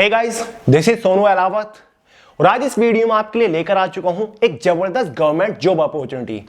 Hey guys, this is Sonu Alawat और आज इस वीडियो में आपके लिए लेकर आ चुका हूं एक जबरदस्त गवर्नमेंट जॉब अपॉर्चुनिटी।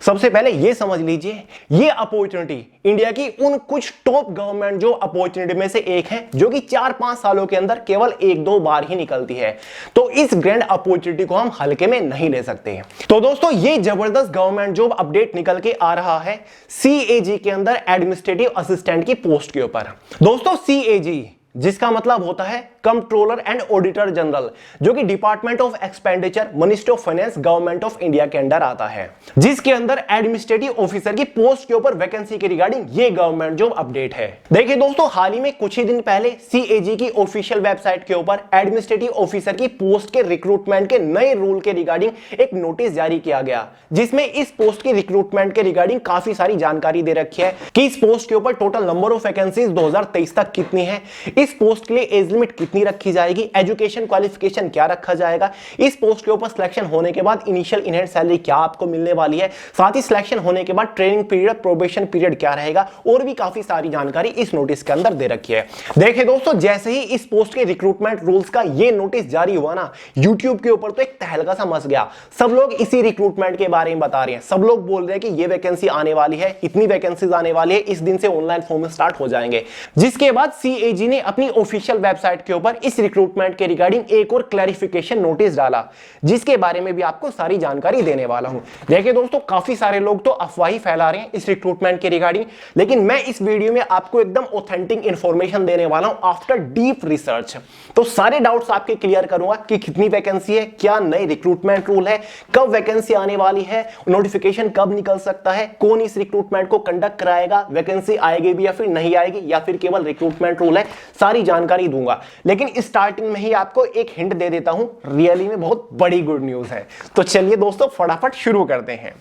सबसे पहले ये समझ लीजिए, ये अपॉर्चुनिटी इंडिया की उन कुछ टॉप गवर्नमेंट जॉब अपॉर्चुनिटी में से एक है जो कि 4-5 सालों के अंदर केवल 1-2 बार ही निकलती है। तो इस ग्रैंड अपॉर्चुनिटी को हम हल्के में नहीं ले सकते। तो दोस्तों, ये जबरदस्त गवर्नमेंट जॉब अपडेट निकल के आ रहा है CAG के अंदर एडमिनिस्ट्रेटिव असिस्टेंट की पोस्ट के ऊपर। दोस्तों, CAG जिसका मतलब होता है कंट्रोलर एंड ऑडिटर जनरल, जो कि department of expenditure, ministry of finance, government of India के अंडर आता है, जिसके अंदर एडमिनिस्ट्रेटिव ऑफिसर की पोस्ट के ऊपर वैकेंसी के रिगार्डिंग ये गवर्नमेंट जॉब अपडेट है। देखिए दोस्तों, हाल ही में कुछ ही दिन पहले CAG की ऑफिशियल वेबसाइट के ऊपर एडमिनिस्ट्रेटिव ऑफिसर की पोस्ट के रिक्रूटमेंट के नए रूल के रिगार्डिंग एक नोटिस जारी किया गया, जिसमें इस पोस्ट की रिक्रूटमेंट के रिगार्डिंग काफी सारी जानकारी दे रखी है कि इस पोस्ट के ऊपर टोटल नंबर ऑफ वैकेंसीज 2023 तक कितनी है, इस पोस्ट के लिए एज लिमिट कितनी रखी जाएगी, एजुकेशन क्वालिफिकेशन क्या रखा जाएगा, इस पोस्ट के ऊपर सिलेक्शन होने के बाद इनिशियल इनहेंड सैलरी क्या आपको मिलने वाली है, साथ ही सिलेक्शन होने के बाद ट्रेनिंग पीरियड, प्रोबेशन पीरियड क्या रहेगा, और भी काफी सारी जानकारी इस नोटिस के अंदर दे रखी है। देखिए दोस्तों, जैसे ही इस पोस्ट के रिक्रूटमेंट रूल्स का ये नोटिस जारी हुआ ना, यूट्यूब के ऊपर तो एक तहलका सा मच गया। सब लोग इसी रिक्रूटमेंट के बारे में बता रहे हैं, सब लोग बोल रहे हैं कि ये वैकेंसी आने वाली है, इतनी वैकेंसीज आने वाली है, इस दिन से ऑनलाइन फॉर्म स्टार्ट हो जाएंगे। जिसके बाद CAG ने अपनी ऑफिशियल वेबसाइट के ऊपर इस रिक्रूटमेंट के रिगार्डिंग एक और क्लैरिफिकेशन नोटिस डाला, जिसके बारे में भी आपको सारी जानकारी देने वाला हूं। देखिए दोस्तों, काफी सारे लोग तो अफवाही फैला रहे हैं इस रिक्रूटमेंट के रिगार्डिंग, लेकिन मैं इस वीडियो में आपको एकदम ऑथेंटिक इंफॉर्मेशन देने वाला हूं आफ्टर डीप रिसर्च। तो सारे डाउट्स आपके क्लियर करूंगा कि कितनी वैकेंसी है, क्या नए रिक्रूटमेंट रूल है, कब वैकेंसी आने वाली है, नोटिफिकेशन कब निकल सकता है, कौन इस रिक्रूटमेंट को कंडक्ट कराएगा, वैकेंसी आएगी भी या फिर नहीं आएगी, या फिर केवल रिक्रूटमेंट रूल है, सारी जानकारी दूंगा। लेकिन स्टार्टिंग में ही आपको एक हिंट दे देता हूं, रियली में बहुत बड़ी गुड न्यूज है। तो चलिए दोस्तों, फटाफट शुरू करते हैं।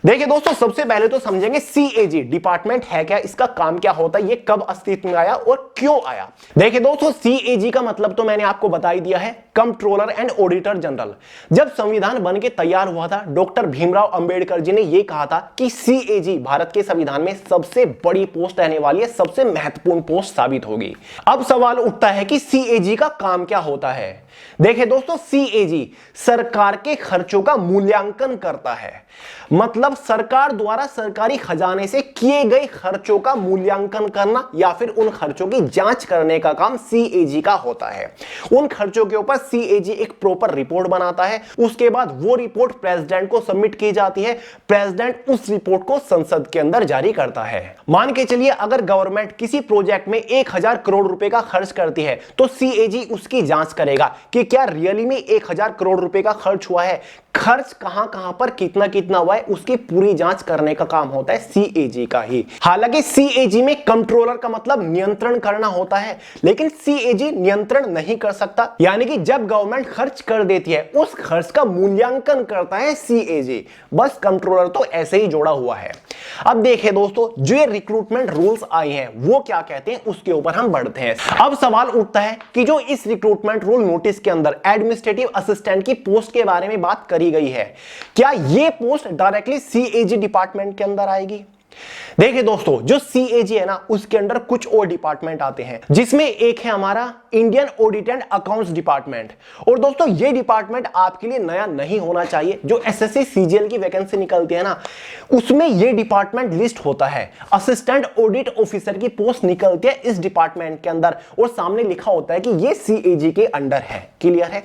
देखिए दोस्तों, सबसे पहले तो समझेंगे CAG डिपार्टमेंट है क्या, इसका काम क्या होता है, ये कब अस्तित्व में आया और क्यों आया। देखिए दोस्तों, CAG का मतलब तो मैंने आपको बता ही दिया है, कंट्रोलर एंड ऑडिटर जनरल। जब संविधान बन के तैयार हुआ था, डॉक्टर भीमराव अंबेडकर जी ने यह कहा था कि CAG भारत के संविधान में सबसे बड़ी पोस्ट रहने वाली है, सबसे महत्वपूर्ण पोस्ट साबित होगी। अब सवाल उठता है कि CAG का काम क्या होता है। देखिए दोस्तों, CAG सरकार के खर्चों का मूल्यांकन करता है, मतलब सरकार द्वारा सरकारी खजाने से किए गए खर्चों का मूल्यांकन करना या फिर उन खर्चों की जांच करने का काम CAG का होता है। उन खर्चों के ऊपर CAG एक प्रॉपर रिपोर्ट बनाता है, उसके बाद वो रिपोर्ट प्रेसिडेंट को सबमिट की जाती है, प्रेसिडेंट उस रिपोर्ट को संसद के अंदर जारी करता है। मान के चलिए, अगर गवर्नमेंट किसी प्रोजेक्ट में 1000 करोड़ रुपए का खर्च करती है, तो CAG उसकी जांच करेगा कि क्या रियली में 1000 करोड़ रुपए का खर्च हुआ है, खर्च कहां पर कितना कितना हुआ है, उसकी पूरी जांच करने का काम होता है CAG का ही। हालांकि CAG में कंट्रोलर का मतलब नियंत्रण करना होता है, लेकिन CAG नियंत्रण नहीं कर सकता, यानी कि जब गवर्नमेंट खर्च कर देती है, उस खर्च का मूल्यांकन करता है CAG। बस कंट्रोलर तो ऐसे ही जोड़ा हुआ है। अब देखिए दोस्तों, जो ये रिक्रूटमेंट रूल्स आए हैं वो क्या कहते हैं, उसके ऊपर हम बढ़ते हैं। अब सवाल उठता है कि जो इस रिक्रूटमेंट रूल नोटिस के अंदर एडमिनिस्ट्रेटिव असिस्टेंट की पोस्ट के बारे में बात करी गई है, क्या ये पोस्ट डायरेक्टली CAG डिपार्टमेंट के अंदर आएगी। देखिए दोस्तों, जो CAG है ना, उसके अंदर कुछ और डिपार्टमेंट आते हैं, जिसमें एक है हमारा Indian audit and accounts department. और दोस्तों, ये डिपार्टमेंट आपके लिए नया नहीं होना चाहिए। जो SSC CGL की वैकेंसी निकलती है ना, उसमें ये डिपार्टमेंट लिस्ट होता है। असिस्टेंट ऑडिट ऑफिसर की पोस्ट निकलती है इस डिपार्टमेंट के अंदर, और सामने लिखा होता है कि ये CAG के अंडर है। क्लियर है?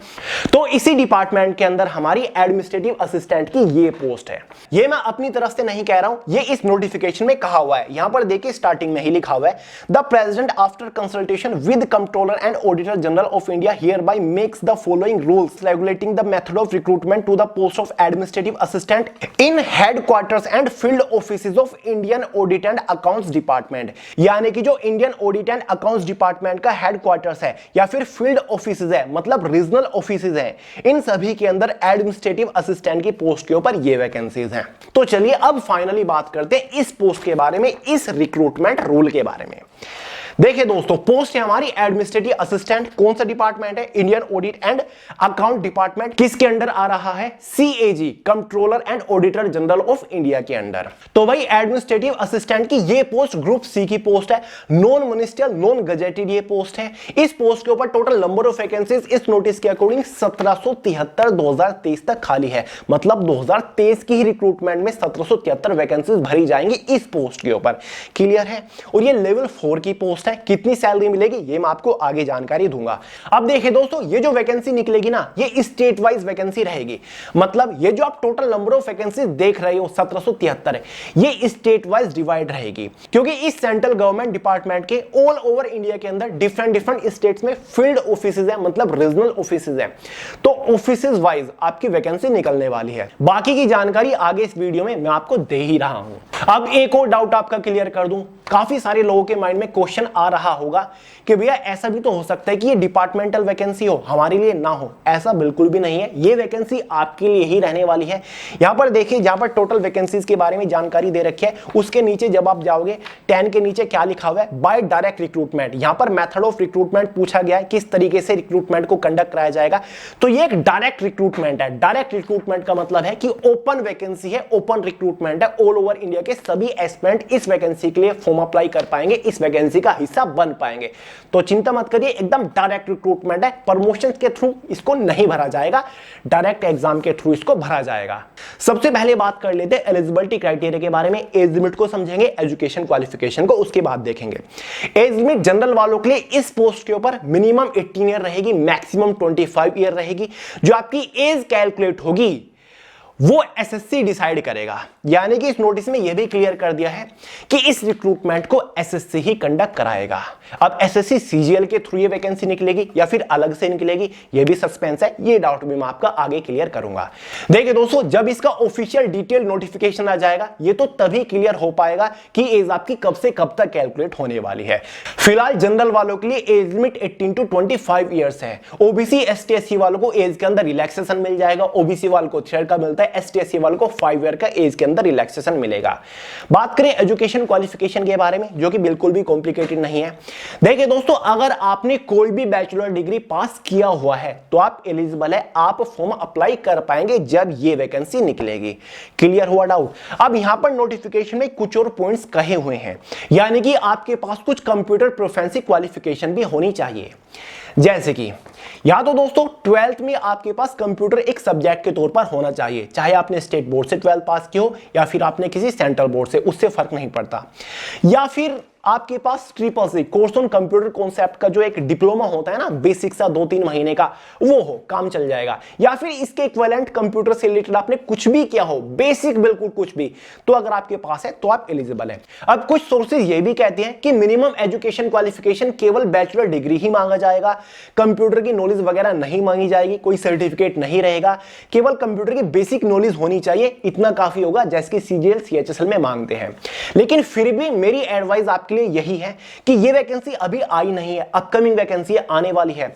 तो इसी डिपार्टमेंट के अंदर हमारी एडमिनिस्ट्रेटिव असिस्टेंट की ये पोस्ट है। ये मैं अपनी तरफ से नहीं कह रहा हूं, ये इस नोटिफिकेशन में कहा हुआ है। यहां पर देखिए, स्टार्टिंग में ही लिखा हुआ है, the president after consultation with controller and auditor general of India hereby makes the following rules regulating the method of recruitment to the post of administrative assistant in headquarters and field offices of Indian audit and accounts department. यानी कि जो Indian audit and accounts department का headquarters है या फिर field offices है, मतलब regional offices हैं, इन सभी के अंदर एडमिनिस्ट्रेटिव असिस्टेंट की पोस्ट के ऊपर ये वैकेंसीज हैं। तो चलिए अब फाइनली बात करते हैं इस पोस्ट के बारे में, इस रिक्रूटमेंट रूल के बारे में। देखिए दोस्तों, पोस्ट है हमारी एडमिनिस्ट्रेटिव असिस्टेंट। कौन सा डिपार्टमेंट है? Indian audit and account department. किसके अंडर आ रहा है? CAG, controller and auditor general of India के अंडर। तो भाई एडमिनिस्ट्रेटिव असिस्टेंट की ये पोस्ट ग्रुप सी की पोस्ट है, नॉन मिनिस्ट्रियल नॉन गजेटेड ये पोस्ट है। इस पोस्ट के ऊपर टोटल नंबर ऑफ वैकेंसीज इस नोटिस के अकॉर्डिंग 1773 2023 तक खाली है। मतलब 2023 की ही रिक्रूटमेंट में 1773 वैकेंसीज भरी जाएंगी इस पोस्ट के ऊपर। क्लियर है? और ये लेवल 4 की पोस्ट है। कितनी सैलरी मिलेगी ये मैं आपको आगे जानकारी दूंगा। अब देखिए दोस्तों, ये जो वैकेंसी निकलेगी ना, ये स्टेट वाइज वैकेंसी रहेगी। मतलब ये जो आप टोटल नंबर ऑफ वैकेंसी देख रहे हो 1773 है, ये स्टेट वाइज डिवाइड रहेगी, क्योंकि इस सेंट्रल गवर्नमेंट डिपार्टमेंट के ऑल ओवर इंडिया के अंदर डिफरेंट डिफरेंट स्टेट्स में फील्ड ऑफिसेज है, मतलब रीजनल ऑफिसेज है। तो ऑफिसेज वाइज आपकी वैकेंसी निकलने वाली है। बाकी की जानकारी आगे इस वीडियो में मैं आपको दे ही रहा हूं। अब एक और डाउट आपका क्लियर कर दूं। काफी सारे लोगों के माइंड में क्वेश्चन आ रहा होगा कि भैया ऐसा भी तो हो सकता है कि ये डिपार्टमेंटल वैकेंसी हो, हमारे लिए ना हो। ऐसा बिल्कुल भी नहीं है, ये वैकेंसी आपके लिए ही रहने वाली है। यहां पर देखिए, जहां पर टोटल वैकेंसीज के बारे में जानकारी दे रखी है, उसके नीचे जब आप जाओगे 10 के नीचे क्या लिखा हुआ है? By direct recruitment. यहां पर मेथड ऑफ रिक्रूटमेंट पूछा गया है, किस तरीके से रिक्रूटमेंट को कंडक्ट कराया जाएगा। तो ये एक डायरेक्ट रिक्रूटमेंट है। डायरेक्ट रिक्रूटमेंट का मतलब है कि ओपन वैकेंसी है, ओपन रिक्रूटमेंट है। ऑल ओवर इंडिया के सभी एस्पिरेंट इस वैकेंसी के लिए फॉर्म अप्लाई कर पाएंगे, इस वैकेंसी का हिस्सा बन पाएंगे। तो चिंता मत करिए, एकदम डायरेक्ट रिक्रूटमेंट है। प्रमोशन के थ्रू इसको नहीं भरा जाएगा, डायरेक्ट एग्जाम के थ्रू इसको भरा जाएगा। सबसे पहले बात कर लेते हैं एलिजिबिलिटी क्राइटेरिया के बारे में। एज लिमिट को समझेंगे, एजुकेशन क्वालिफिकेशन को उसके बाद देखेंगे। एज लिमिट जनरल वालों के लिए इस पोस्ट के ऊपर मिनिमम 18 ईयर रहेगी, मैक्सिमम 25 ईयर रहेगी। जो आपकी एज कैलकुलेट होगी वो एसएससी डिसाइड करेगा। यानी कि इस नोटिस में यह भी क्लियर कर दिया है कि इस रिक्रूटमेंट को एसएससी ही कंडक्ट कराएगा। अब एसएससी सीजीएल के थ्रू ये वैकेंसी निकलेगी या फिर अलग से निकलेगी, ये भी सस्पेंस है। ये डाउट भी मैं आपका आगे क्लियर करूंगा। देखिए दोस्तों, जब इसका ऑफिशियल डिटेल नोटिफिकेशन आ जाएगा, ये तो तभी क्लियर हो पाएगा कि एज आपकी कब से कब तक कैलकुलेट होने वाली है। फिलहाल जनरल वालों के लिए एज लिमिट 18 to 25 ईयर्स है। ओबीसी एसटी एससी वालों को एज के अंदर रिलैक्सेशन मिल जाएगा। ओबीसी वालों को 3 का मिलता है, एसटी एससी वालों को 5 ईयर का एज के अंदर रिलैक्सेशन मिलेगा। बात करें एजुकेशन क्वालिफिकेशन के बारे में, जो कि बिल्कुल भी कॉम्प्लिकेटेड नहीं है। देखिए दोस्तों, अगर आपने कोई भी बैचलर डिग्री पास किया हुआ है तो आप एलिजिबल है, आप फॉर्म अप्लाई कर पाएंगे जब ये वैकेंसी निकलेगी। क्लियर हुआ डाउट? अब यहां पर नोटिफिकेशन में कुछ और पॉइंट्स कहे हुए हैं, यानी कि आपके पास कुछ कंप्यूटर प्रोफिशिएंसी क्वालिफिकेशन भी होनी चाहिए। जैसे कि या तो दोस्तों 12th में आपके पास कंप्यूटर एक सब्जेक्ट के तौर पर होना चाहिए, चाहे आपने स्टेट बोर्ड से 12th पास की हो या फिर आपने किसी सेंट्रल बोर्ड से, उससे फर्क नहीं पड़ता। या फिर आपके पास triple C course on computer concept का जो एक डिप्लोमा होता है ना, बेसिक सा 2-3 महीने का, वो हो, काम चल जाएगा। या फिर इसके इक्विवेलेंट कंप्यूटर से रिलेटेड आपने कुछ भी किया हो, बेसिक बिल्कुल कुछ भी, तो अगर आपके पास है तो आप एलिजिबल है। अब कुछ सोर्सेज ये भी कहते हैं कि मिनिमम एजुकेशन क्वालिफिकेशन केवल बैचलर डिग्री ही मांगा जाएगा, कंप्यूटर की नॉलेज वगैरह नहीं मांगी जाएगी, कोई सर्टिफिकेट नहीं रहेगा, केवल कंप्यूटर की बेसिक नॉलेज होनी चाहिए, इतना काफी होगा, जैसे कि सीजीएल सीएचएसएल में मांगते हैं। लेकिन फिर भी मेरी एडवाइस आपके लिए यही है कि ये वैकेंसी अभी आई नहीं है, अपकमिंग वैकेंसी आने वाली है।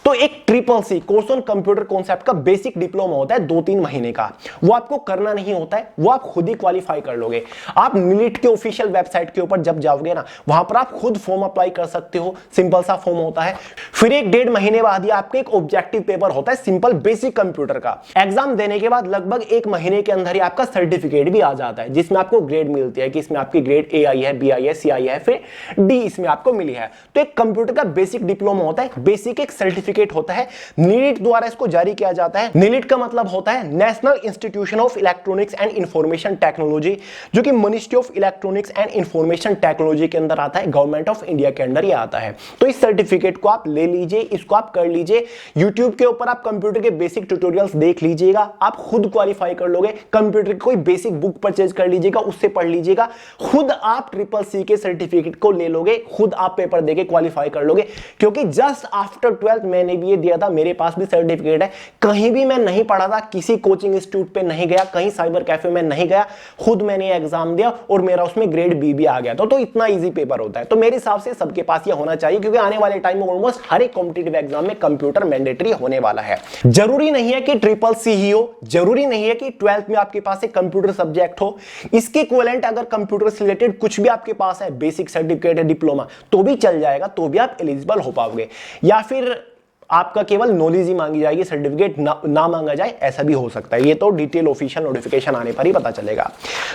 तो एक triple C course on computer concept का बेसिक डिप्लोमा होता है 2-3 महीने का, वो आपको करना नहीं होता है, वो आप खुद ही क्वालिफाई कर लोगे। आप नीट के ऑफिशियल वेबसाइट के ऊपर जब जाओगे ना, वहां पर आप खुद फॉर्म अप्लाई कर सकते हो, सिंपल सा फॉर्म होता है। फिर 1-1.5 महीने बाद आपका एक ऑब्जेक्टिव पेपर होता है सिंपल बेसिक कंप्यूटर का। एग्जाम देने के बाद लगभग 1 महीने के अंदर ही आपका सर्टिफिकेट भी आ जाता है, जिसमें आपको ग्रेड मिलती है कि इसमें आपकी ग्रेड ए आई है, बी आई है, सी आई है, फिर डी इसमें आपको मिली है। तो एक कंप्यूटर का बेसिक डिप्लोमा होता है, बेसिक एक सर्टिफिकेट होता है, नीट द्वारा इसको जारी किया जाता है। नीट का मतलब होता है national institution of electronics and information technology, जो कि ministry of electronics and information technology के अंदर आता है, गवर्नमेंट ऑफ इंडिया के अंदर ही आता है। तो इस सर्टिफिकेट को आप ले लीजिए, इसको आप कर लीजिए। यूट्यूब के ऊपर आप कंप्यूटर के बेसिक ट्यूटोरियल्स देख लीजिएगा, आप खुद क्वालिफाई कर लोगे। कंप्यूटर की कोई बेसिक बुक परचेज कर लीजिएगा, उससे पढ़ लीजिएगा, खुद आप ट्रिपल सी के सर्टिफिकेट को ले लोगे, खुद आप पेपर देके क्वालिफाई कर लोगे। क्योंकि जस्ट आफ्टर 12th मैंने भी ये दिया था, मेरे पास भी सर्टिफिकेट है। कहीं भी मैं नहीं पढ़ा था, किसी कोचिंग इंस्टीट्यूट पे नहीं गया, कहीं साइबर कैफे में नहीं गया, खुद मैंने एग्जाम दिया और मेरा उसमें ग्रेड बी भी आ गया था। तो इतना इजी पेपर होता है। तो मेरे हिसाब से सबके पास ये होना चाहिए, क्योंकि आने वाले टाइम में ऑलमोस्ट हर एक कॉम्पिटिटिव एग्जाम में कंप्यूटर मैंडेटरी होने वाला है। जरूरी नहीं है कि ट्रिपल सी ही हो, जरूरी नहीं है कि 12th में आपके पास एक कंप्यूटर सब्जेक्ट हो। इसके इक्विवेलेंट अगर कंप्यूटर से रिलेटेड कुछ भी आपके पास है, बेसिक सर्टिफिकेट है, डिप्लोमा, तो भी चल जाएगा, तो भी आप एलिजिबल हो पाओगे। या फिर आपका केवल नॉलेज ही मांगी जाएगी, सर्टिफिकेट ना मांगा जाए, ऐसा भी हो सकता है। ये तो डिटेल ऑफिशियल नोटिफिकेशन आने पर ही पता चलेगा।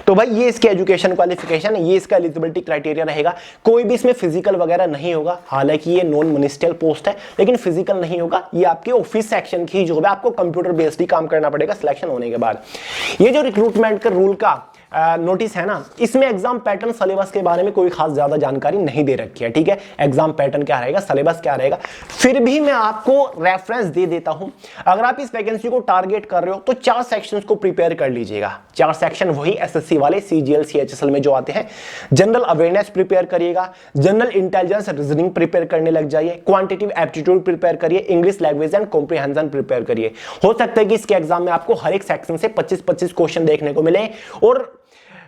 तो भाई ये इसके एजुकेशन क्वालिफिकेशन है, ये इसका एलिजिबिलिटी क्राइटेरिया रहेगा। कोई भी इसमें फिजिकल वगैरह नहीं होगा, हालांकि ये नॉन मिनिस्ट्रियल पोस्ट है, लेकिन फिजिकल नहीं होगा। ये आपके ऑफिस सेक्शन की जॉब है, आपको कंप्यूटर बेस्ड ही काम करना पड़ेगा सिलेक्शन होने के बाद। ये जो रिक्रूटमेंट का रूल का नोटिस है ना, इसमें एग्जाम पैटर्न सिलेबस के बारे में कोई खास ज्यादा जानकारी नहीं दे रखी है। ठीक है, एग्जाम पैटर्न क्या रहेगा, सिलेबस क्या रहेगा, फिर भी मैं आपको रेफरेंस दे देता हूं। अगर आप इस वैकेंसी को टारगेट कर रहे हो तो 4 सेक्शंस को प्रिपेयर कर लीजिएगा। 4 सेक्शन वही एसएससी वाले सीजीएल सीएचएसएल में जो आते हैं। जनरल अवेयरनेस प्रिपेयर करिएगा, जनरल इंटेलिजेंस रीजनिंग प्रिपेयर करने लग जाइए, क्वांटिटेटिव एप्टीट्यूड प्रिपेयर करिए, English language and comprehension prepare करिए। हो सकता है कि इसके एग्जाम में आपको हर एक सेक्शन से 25-25 क्वेश्चन देखने को मिले और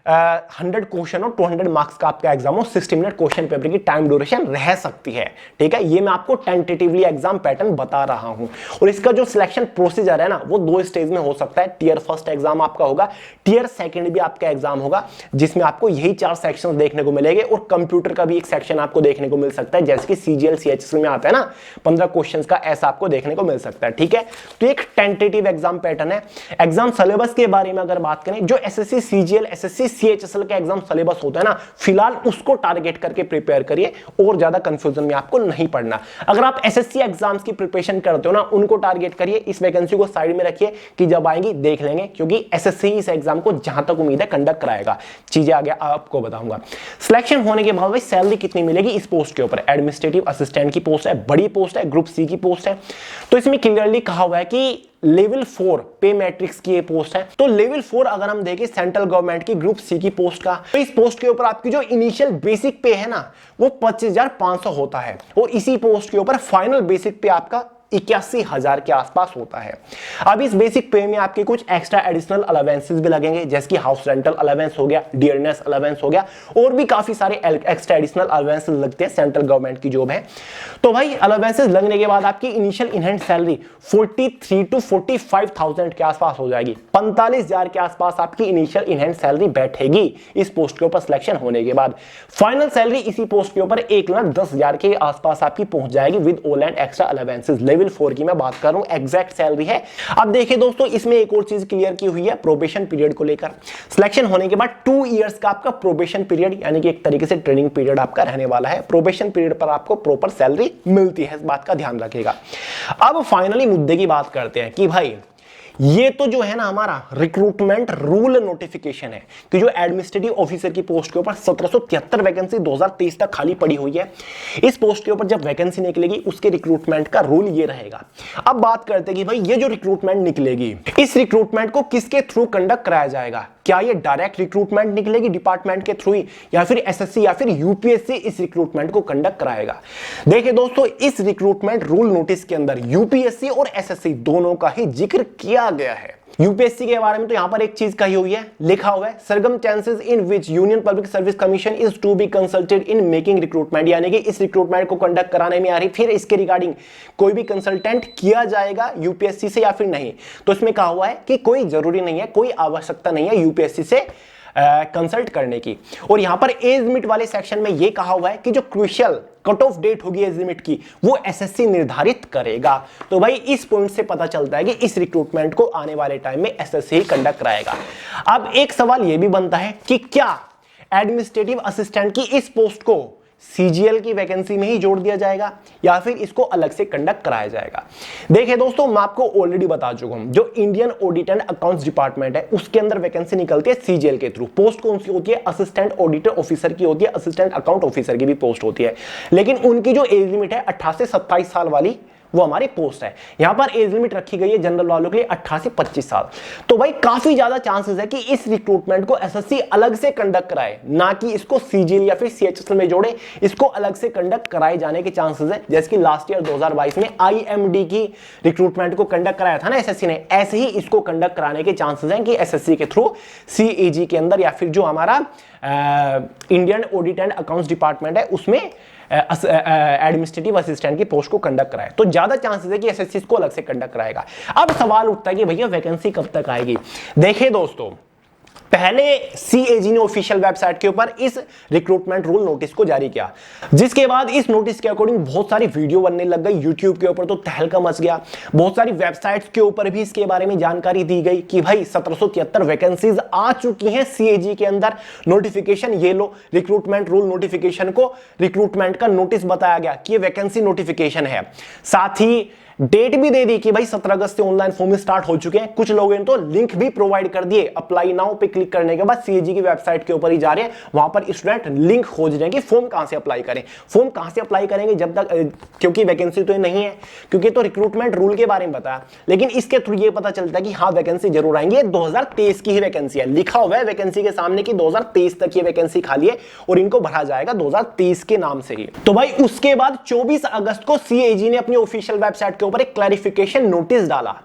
100 क्वेश्चन और 200 मार्क्स का आपका एग्जाम हो। 60 मिनट क्वेश्चन पेपर की टाइम ड्यूरेशन रह सकती है। ठीक है, ये मैं आपको टेंटेटिवली एग्जाम पैटर्न बता रहा हूं। और इसका जो सिलेक्शन प्रोसीजर है ना, वो 2 स्टेज में हो सकता है। टियर फर्स्ट एग्जाम आपका होगा, टियर सेकंड भी आपका एग्जाम होगा, जिसमें आपको यही 4 सेक्शन देखने को मिलेंगे और कंप्यूटर का भी एक सेक्शन आपको देखने को मिल सकता है, जैसे कि सीजीएल सीएचएसएल में आता है ना 15 क्वेश्चन का, ऐसा आपको देखने को मिल सकता है। ठीक है, तो एक टेंटेटिव एग्जाम पैटर्न है। एग्जाम सिलेबस के बारे में अगर बात करें, जो एसएससी सीजीएल एसएससी सीएचएसएल का एग्जाम सिलेबस होता है ना, फिलहाल उसको टारगेट करके प्रिपेयर करिए और ज्यादा कंफ्यूजन में आपको नहीं पड़ना। अगर आप एसएससी एग्जाम्स की प्रिपरेशन करते हो ना, उनको टारगेट करिए। इस वैकेंसी को साइड में रखिए कि जब आएंगी देख लेंगे, क्योंकि एसएससी इस एग्जाम को जहां तक उम्मीद है कंडक्ट कराएगा। चीजें आगे आपको बताऊंगा। सिलेक्शन होने के बाद भाई सैलरी कितनी मिलेगी इस पोस्ट के ऊपर, एडमिनिस्ट्रेटिव असिस्टेंट की पोस्ट है, बड़ी पोस्ट है, ग्रुप सी की पोस्ट है। तो इसमें क्लियरली कहा हुआ है कि लेवल 4 पे मैट्रिक्स की ये पोस्ट है। तो लेवल 4 अगर हम देखें सेंट्रल गवर्नमेंट की ग्रुप सी की पोस्ट का, तो इस पोस्ट के ऊपर आपकी जो इनिशियल बेसिक पे है ना, वो 25,500 होता है और इसी पोस्ट के ऊपर फाइनल बेसिक पे आपका 81,000 के आसपास होता है। अब इस बेसिक पे में आपके कुछ एक्स्ट्रा एडिशनल अलावेंसेस भी लगेंगे, जैसे कि हाउस रेंटल अलावेंस हो गया, डियरनेस अलावेंस हो गया, और भी काफी सारे एक्स्ट्रा एडिशनल अलावेंसेस लगते हैं, सेंट्रल गवर्नमेंट की जॉब है। तो भाई अलावेंसेस लगने के बाद आपकी इनिशियल इनहैंड सैलरी 43 to 45,000 के आसपास हो जाएगी। 45,000 के आसपास आपकी इनिशियल इनहैंड सैलरी बैठेगी इस पोस्ट के ऊपर सिलेक्शन होने के बाद। फाइनल सैलरी इसी पोस्ट के ऊपर 1,10,000 के आसपास आपकी पहुंच जाएगी with all and extra allowances. Level 4 की मैं बात कर रहा हूं, एग्जैक्ट सैलरी है। अब देखिए दोस्तों, इसमें एक और चीज क्लियर की हुई है प्रोबेशन पीरियड को लेकर। सिलेक्शन होने के बाद 2 इयर्स का आपका प्रोबेशन पीरियड, यानी कि एक तरीके से ट्रेनिंग पीरियड आपका रहने वाला है। प्रोबेशन पीरियड पर आपको प्रॉपर सैलरी मिलती है, इस बात का ध्यान रखिएगा। अब फाइनली मुद्दे की बात करते हैं कि भाई ये तो जो है ना हमारा रिक्रूटमेंट रूल नोटिफिकेशन है कि जो एडमिनिस्ट्रेटिव ऑफिसर की पोस्ट के ऊपर 1773 वैकेंसी 2023 तक खाली पड़ी हुई है। इस पोस्ट के ऊपर जब वैकेंसी निकलेगी उसके रिक्रूटमेंट का रूल ये रहेगा। अब बात करते हैं कि भाई ये जो रिक्रूटमेंट निकलेगी, इस रिक्रूटमेंट को किसके थ्रू कंडक्ट कराया जाएगा। क्या ये डायरेक्ट रिक्रूटमेंट निकलेगी डिपार्टमेंट के थ्रू, या फिर एसएससी या फिर यूपीएससी इस रिक्रूटमेंट को कंडक्ट कराएगा। देखिए दोस्तों, इस रिक्रूटमेंट रूल नोटिस के अंदर यूपीएससी और एसएससी दोनों का ही जिक्र किया गया है। यूपीएससी के बारे में तो यहां पर एक चीज कही हुई है, लिखा हुआ है circumstances in which Union Public Service Commission is to be consulted in making recruitment, यानी कि इस रिक्रूटमेंट को कंडक्ट कराने में आ रही फिर इसके रिगार्डिंग कोई भी कंसल्टेंट किया जाएगा यूपीएससी से या फिर नहीं। तो इसमें कहा हुआ है कि कोई जरूरी नहीं है, कोई आवश्यकता नहीं है यूपीएससी से कंसल्ट करने की। और यहां पर एज लिमिट वाले सेक्शन में यह कहा हुआ है कि जो क्रूशियल कट ऑफ डेट होगी एज लिमिट की, वो एसएससी निर्धारित करेगा। तो भाई इस पॉइंट से पता चलता है कि इस रिक्रूटमेंट को आने वाले टाइम में एसएससी कंडक्ट कराएगा। अब एक सवाल यह भी बनता है कि क्या एडमिनिस्ट्रेटिव असिस्टेंट की इस पोस्ट को सीजीएल की वैकेंसी में ही जोड़ दिया जाएगा या फिर इसको अलग से कंडक्ट कराया जाएगा। देखिए दोस्तों, मैं आपको ऑलरेडी बता चुका हूं, जो Indian audit and accounts department है उसके अंदर वैकेंसी निकलती है सीजीएल के थ्रू। पोस्ट कौन सी होती है, असिस्टेंट ऑडिटर ऑफिसर की होती है, असिस्टेंट अकाउंट ऑफिसर की भी पोस्ट होती है। लेकिन उनकी जो एज लिमिट है 18 से 27 साल वाली, वो हमारी पोस्ट है। यहां पर एज लिमिट रखी गई है जनरल वालों के लिए 18 से 25 साल। तो भाई काफी ज्यादा चांसेस है कि इस रिक्रूटमेंट को एसएससी अलग से कंडक्ट कराए, ना कि इसको सीजीएल या फिर सीएचएसएल में जोड़े, इसको अलग से कंडक्ट कराए जाने के चांसेस है। जैसे कि लास्ट ईयर 2022 में आईएमडी की रिक्रूटमेंट को कंडक्ट कराया था ना एसएससी ने, ऐसे ही इसको कंडक्ट कराने के चांसेस हैं कि एसएससी के थ्रू सीएजी के अंदर या फिर जो हमारा Indian audit and accounts department है उसमें एडमिनिस्ट्रेटिव असिस्टेंट की पोस्ट को कंडक्ट कराए। तो ज्यादा चांसेस है कि एसएससी इसको अलग से कंडक्ट कराएगा। अब सवाल उठता है कि भैया वैकेंसी कब तक आएगी। देखिए दोस्तों, पहले सीएजी ने ऑफिशियल वेबसाइट के ऊपर इस रिक्रूटमेंट रूल नोटिस को जारी किया, जिसके बाद इस नोटिस के अकॉर्डिंग बहुत सारी वीडियो बनने लग गई। यूट्यूब के ऊपर तो तहलका मच गया, बहुत सारी वेबसाइट्स के ऊपर भी इसके बारे में जानकारी दी गई कि भाई 1773 वैकेंसीज आ चुकी हैं सीएजी के अंदर। नोटिफिकेशन ये लो, रिक्रूटमेंट रूल नोटिफिकेशन को रिक्रूटमेंट का नोटिस बताया गया कि ये वैकेंसी नोटिफिकेशन है। साथ ही डेट भी दे दी कि भाई 17 अगस्त से ऑनलाइन फॉर्म स्टार्ट हो चुके हैं। कुछ लोगों ने तो लिंक भी प्रोवाइड कर दिए, अप्लाई नाउ पे क्लिक करने के बाद सीएजी की वेबसाइट के ऊपर ही जा रहे हैं, वहां पर स्टूडेंट लिंक खोज रहे हैं कि फॉर्म कहां से अप्लाई करें। फॉर्म कहां से अप्लाई करेंगे जब तक, क्योंकि वैकेंसी तो नहीं है, क्योंकि तो रिक्रूटमेंट रूल के बारे में बताया, लेकिन इसके थ्रू ये पता चलता है कि हाँ वैकेंसी जरूर आएंगे। 2023 की ही वैकेंसी है, लिखा हुआ है वैकेंसी के सामने कि 2023 तक ये वैकेंसी खाली है और इनको भरा जाएगा 2023 के नाम से ही। तो भाई उसके बाद 24 अगस्त को सीएजी ने अपनी ऑफिशियल वेबसाइट के ऊपर एक क्लैरिफिकेशन नोटिस डाला,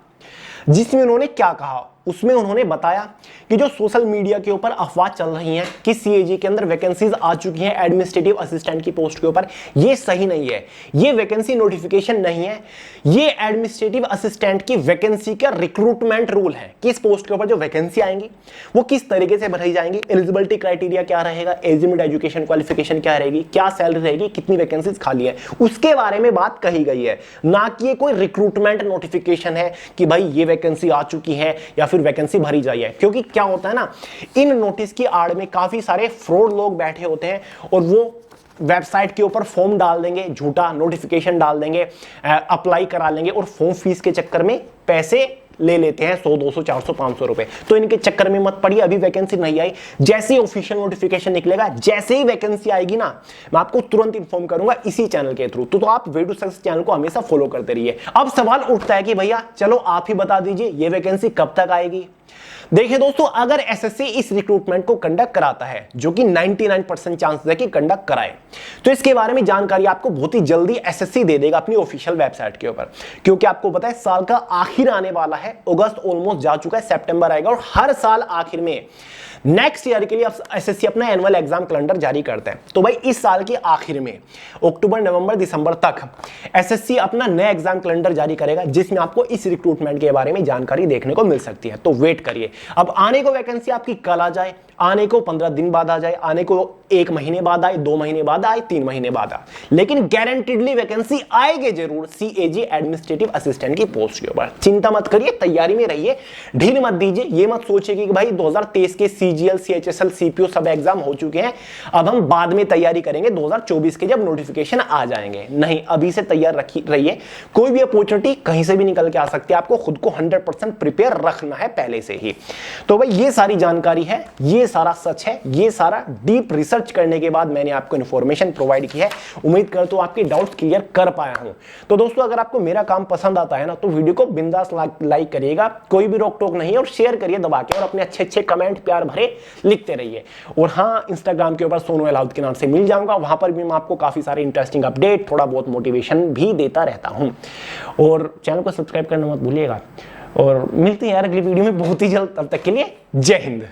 जिसमें उन्होंने क्या कहा, उसमें उन्होंने बताया कि जो सोशल मीडिया के ऊपर अफवाह चल रही हैं कि सीएजी के अंदर वैकेंसीज आ चुकी हैं एडमिनिस्ट्रेटिव असिस्टेंट की पोस्ट के ऊपर, ये सही नहीं है। ये वैकेंसी नोटिफिकेशन नहीं है, ये एडमिनिस्ट्रेटिव असिस्टेंट की वैकेंसी का रिक्रूटमेंट रूल है कि इस पोस्ट के ऊपर जो वैकेंसी आएंगी वो किस तरीके से भरी जाएंगी, एलिजिबिलिटी क्राइटेरिया क्या रहेगा, एज लिमिट, एजुकेशन क्वालिफिकेशन क्या रहेगी, क्या सैलरी रहेगी, कितनी वैकेंसीज खाली है, उसके बारे में बात कही गई है। ना कि ये कोई रिक्रूटमेंट नोटिफिकेशन है कि भाई ये वैकेंसी आ चुकी है या फिर वैकेंसी भरी जाए। क्योंकि क्या होता है ना, इन नोटिस की आड़ में काफी सारे फ्रॉड लोग बैठे होते हैं और वो वेबसाइट के ऊपर फॉर्म डाल देंगे, झूठा नोटिफिकेशन डाल देंगे, अप्लाई करा लेंगे और फॉर्म फीस के चक्कर में पैसे ले लेते हैं 100, 200, 400, 500 रुपए। तो इनके चक्कर में मत पड़िए, अभी वैकेंसी नहीं आई। जैसे ही ऑफिशियल नोटिफिकेशन निकलेगा, जैसे ही वैकेंसी आएगी ना, मैं आपको तुरंत इन्फॉर्म करूंगा इसी चैनल के थ्रू। तो आप वे टू सक्सेस चैनल को हमेशा फॉलो करते रहिए। अब सवाल उठता है कि भैया चलो आप ही बता दीजिए ये वैकेंसी कब तक आएगी। देखिए दोस्तों, अगर एसएससी इस रिक्रूटमेंट को कंडक्ट कराता है, जो कि 99% चांस है कि कंडक्ट कराए, तो इसके बारे में जानकारी आपको बहुत ही जल्दी एसएससी दे देगा अपनी ऑफिशियल वेबसाइट के ऊपर। क्योंकि आपको पता है साल का आखिर आने वाला है, अगस्त ऑलमोस्ट जा चुका है, सितंबर आएगा और हर साल आखिर में नेक्स्ट ईयर के लिए एसएससी अपना एनुअल एग्जाम कैलेंडर जारी करते हैं। तो भाई इस साल के आखिर में अक्टूबर, नवंबर, दिसंबर तक एसएससी अपना नया एग्जाम कैलेंडर जारी करेगा, जिसमें आपको इस रिक्रूटमेंट के बारे में जानकारी देखने को मिल सकती है। तो वेट करिए, अब आने को वैकेंसी आपकी कल आ जाए, आने को 15 दिन बाद आ जाए, आने को 1 महीने बाद आए, 2 महीने बाद आए, 3 महीने बाद आए, लेकिन गारंटीडली वैकेंसी आएगी जरूर सीएजी एडमिनिस्ट्रेटिव असिस्टेंट की पोस्ट के ऊपर। चिंता मत करिए, तैयारी में रहिए, ढील मत दीजिए। ये मत सोचिए कि भाई 2023 के सीजीएल, सीएचएसएल, सीपीओ सब एग्जाम हो चुके हैं, अब हम बाद में तैयारी करेंगे 2024 के जब नोटिफिकेशन आ जाएंगे। नहीं, अभी से तैयार रहिए। कोई भी अपॉर्चुनिटी कहीं से भी निकल के आ सकती है, आपको खुद को 100% प्रिपेयर रखना है पहले से ही। तो भाई ये सारी जानकारी है, ये सारा सच है, ये सारा डीप रिसर्च करने के बाद मैंने आपको इन्फॉर्मेशन प्रोवाइड की है। उम्मीद करता हूं आपके डाउट्स क्लियर कर पाया हूं। तो दोस्तों, अगर आपको मेरा काम पसंद आता है ना, तो वीडियो को बिंदास लाइक करिएगा, कोई भी रोक टोक नहीं है, और शेयर करिए दबा के, और अपने अच्छे अच्छे कमेंट प्यार भरे लिखते रहिए। और हाँ, इंस्टाग्राम के ऊपर सोनू अलाउद के नाम से मिल जाऊंगा, वहां पर भी मैं आपको काफी सारे इंटरेस्टिंग अपडेट, थोड़ा बहुत मोटिवेशन भी देता रहता हूं। और चैनल को सब्सक्राइब करना मत भूलिएगा, और मिलते हैं यार अगली वीडियो में बहुत ही जल्द। तब तक के लिए जय हिंद।